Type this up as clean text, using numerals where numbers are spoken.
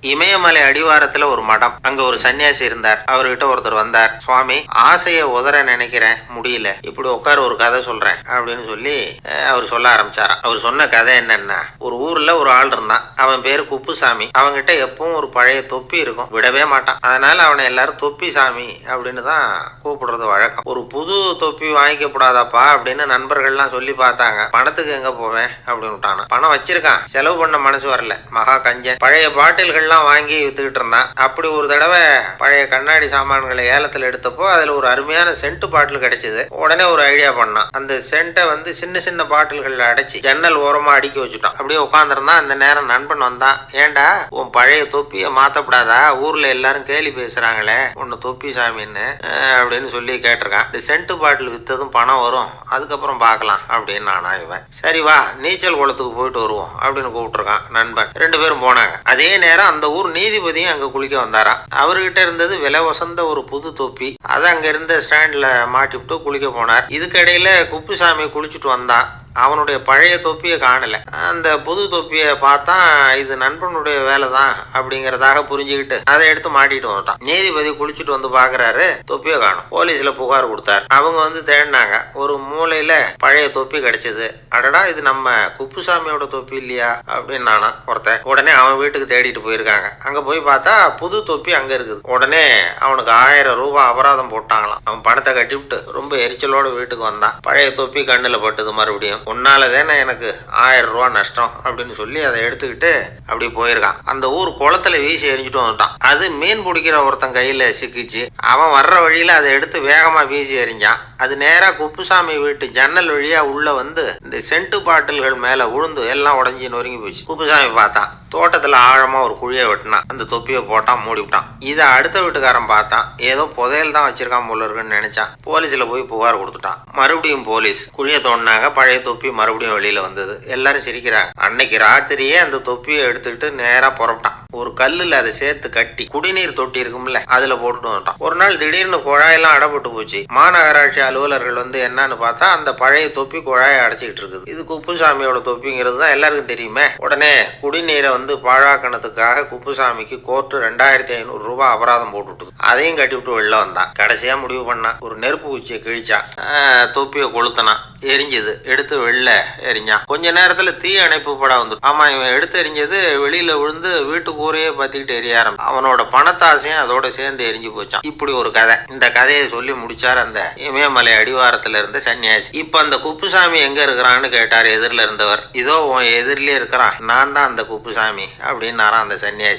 இமயமலை அடிவாரத்துல ஒரு மடம். அங்க ஒரு சன்னியாசி இருந்தார். அவர்கிட்ட ஒருத்தர் வந்தார். சுவாமி, ஆசைய உதற நினைக்கிறேன், முடியல, இப்படி உட்கார ஒரு கதை சொல்றேன் அப்படின்னு சொல்லி அவர் சொல்ல ஆரம்பிச்சாராம். அவர் சொன்ன கதை என்னன்னா, ஒரு ஊர்ல ஒரு ஆள் இருந்தான். அவன் பேரு குப்புசாமி. அவன்கிட்ட எப்பவும் ஒரு பழைய தொப்பி இருக்கும், விடவே மாட்டான். அதனால அவனை எல்லாரும் தொப்பி சாமி அப்படின்னு தான் கூப்பிடுறது வழக்கம். ஒரு புது தொப்பி வாங்கிக்கப்படாதாப்பா அப்படின்னு நண்பர்கள்லாம் சொல்லி பார்த்தாங்க. பணத்துக்கு எங்க போவேன் அப்படின்னு விட்டானா. பணம் வச்சிருக்கான், செலவு பண்ண மனசு வரல. மகா கஞ்சன். பழைய பாட்டில்கள் வாங்கி வித்துக்கிட்டு இருந்தான். அப்படி ஒரு தடவை பழைய கண்ணாடி சாமான்களை ஏலத்தில் எடுத்தப்போ அதுல ஒரு அருமையான சென்ட் பாட்டில் கிடைச்சது. உடனே ஒரு ஐடியா பண்ணான். அந்த சென்ட்டை சின்ன சின்ன பாட்டில்கள் அடைச்சி ஜன்னல் ஓரமா அடுக்கி வச்சுட்டான். அப்படியே உட்காந்துருந்தான். அந்த நேரம் நண்பன் வந்தான். ஏண்டா, உன் பழைய தொப்பியை மாத்தப்படாதா? ஊர்ல எல்லாரும் கேலி பேசுறாங்களே உன்னை தொப்பி சாமின்னு அப்படின்னு சொல்லி கேட்டிருக்கான். இந்த சென்ட் பாட்டில் வித்ததும் பணம் வரும், அதுக்கப்புறம் பார்க்கலாம் அப்படின்னு நானா இவன். சரி வா, நீச்சல் குளத்துக்கு போயிட்டு வருவோம் அப்படின்னு கூப்பிட்டுருக்கான் நண்பன். 2 பேரும் போனாங்க. அதே நேரம் அந்த ஊர் நீதிபதியும் அங்க குளிக்க வந்தாராம். அவர்கிட்ட இருந்தது விலை வசந்த ஒரு புது தொப்பி. அதை அங்க இருந்த ஸ்டாண்ட்ல மாட்டிவிட்டு குளிக்க போனார். இதுக்கிடையில குப்புசாமி குளிச்சுட்டு வந்தான். அவனுடைய பழைய தொப்பியை காணல. அந்த புது தொப்பியை பார்த்தா இது நண்பனுடைய வேலை தான் அப்படிங்கிறதாக புரிஞ்சுக்கிட்டு அதை எடுத்து மாட்டிட்டு வந்துட்டான். நீதிபதி குளிச்சுட்டு வந்து பாக்குறாரு, தொப்பியை காணும். போலீஸ்ல புகார் கொடுத்தார். அவங்க தேடினாங்க. ஒரு மூலையில பழைய தொப்பி கிடைச்சது. அடடா, இது நம்ம குப்புசாமியோட தொப்பி இல்லையா அப்படின்னு நானா ஒருத்தன். உடனே அவன் வீட்டுக்கு தேடிட்டு போயிருக்காங்க. அங்க போய் பார்த்தா புது தொப்பி அங்க இருக்குது. உடனே அவனுக்கு 1000 ரூபாய் அபராதம் போட்டாங்களாம். அவன் பணத்தை கட்டிவிட்டு ரொம்ப எரிச்சலோட வீட்டுக்கு வந்தான். பழைய தொப்பி கண்ணுல பட்டது. மறுபடியும் உன்னாலதானே எனக்கு 1000 ரூபாய் நஷ்டம் அப்படின்னு சொல்லி அதை எடுத்துக்கிட்டு அப்படி போயிருக்கான். அந்த ஊர் குளத்துல வீசி எரிஞ்சுட்டு வந்துட்டான். அது மீன் பிடிக்கிற ஒருத்தன் கையில சிக்கிச்சு. அவன் வர்ற வழியில அதை எடுத்து வேகமா வீசி எறிஞ்சான். அது நேரா குப்புசாமி வீட்டு ஜன்னல் வழியா உள்ள இந்த சென்ட் பாட்டில்கள் மேல உழுந்து எல்லாம் உடஞ்சி நொறுங்கி போச்சு. குப்புசாமி பார்த்தான். தோட்டத்துல ஆழமா ஒரு குழியை வெட்டினான். அந்த தொப்பியை போட்டான், மூடி விட்டான். இதை அடுத்த வீட்டுக்காரன் பார்த்தான். ஏதோ புதையல் தான் வச்சிருக்கான் போல இருக்குன்னு நினைச்சான். போலீஸ்ல போய் புகார் கொடுத்துட்டான். மறுபடியும் போலீஸ் குழியை தோண்டினாங்க. பழைய தொப்பி மறுபடியும் வெளியில வந்தது. எல்லாரும் சிரிக்கிறாங்க. அன்னைக்கு ராத்திரியே அந்த தொப்பியை எடுத்துக்கிட்டு நேரா புறப்பட்டான். ஒரு கல்லுல அதை சேர்த்து கட்டி குடிநீர் தொட்டி இருக்கும்ல, அதுல போட்டுட்டு வந்துட்டான். ஒரு நாள் திடீர்னு குழாயெல்லாம் அடைப்பட்டு போச்சு. மாநகராட்சி அலுவலர்கள் என்னன்னு பார்த்தா அந்த பழைய தொப்பி குழாயை அடைச்சிக்கிட்டு இருக்குது. இது குப்புசாமியோட தொப்பிங்கிறது தான் எல்லாருக்கும் தெரியுமே. உடனே குடிநீரை பாழாக்கணத்துக்காக குப்புசாமிக்கு கோர்ட்டு 2500 ரூபாய் அபராதம் போட்டுவிட்டது. அதையும் கட்டிவிட்டு வெளில வந்தான். கடைசியா முடிவு பண்ணான். ஒரு நெருப்பு குச்சியை கிழிச்சான். தொப்பியை கொளுத்தினான். எரிஞ்சது. எடுத்து வெளில எரிஞ்சான். கொஞ்ச நேரத்துல தீ அணைப்பு படம் வந்து. ஆமா, இவன் எடுத்து எரிஞ்சது வெளியில விழுந்து வீட்டு கூரையே பத்திக்கிட்டு எரிய ஆரம்பிச்சு. அவனோட பணத்தாசையும் அதோட சேர்ந்து எரிஞ்சு போச்சான். இப்படி ஒரு கதை. இந்த கதையை சொல்லி முடிச்சார் அந்த இமயமலை அடிவாரத்துல இருந்த சன்னியாசி. இப்ப அந்த குப்புசாமி எங்க இருக்கிறான்னு கேட்டார் எதிரில இருந்தவர். இதோ உன் எதிரிலே இருக்கிறான், நான் தான் அந்த குப்புசாமி அப்படின்னாராம் அந்த சன்னியாசி.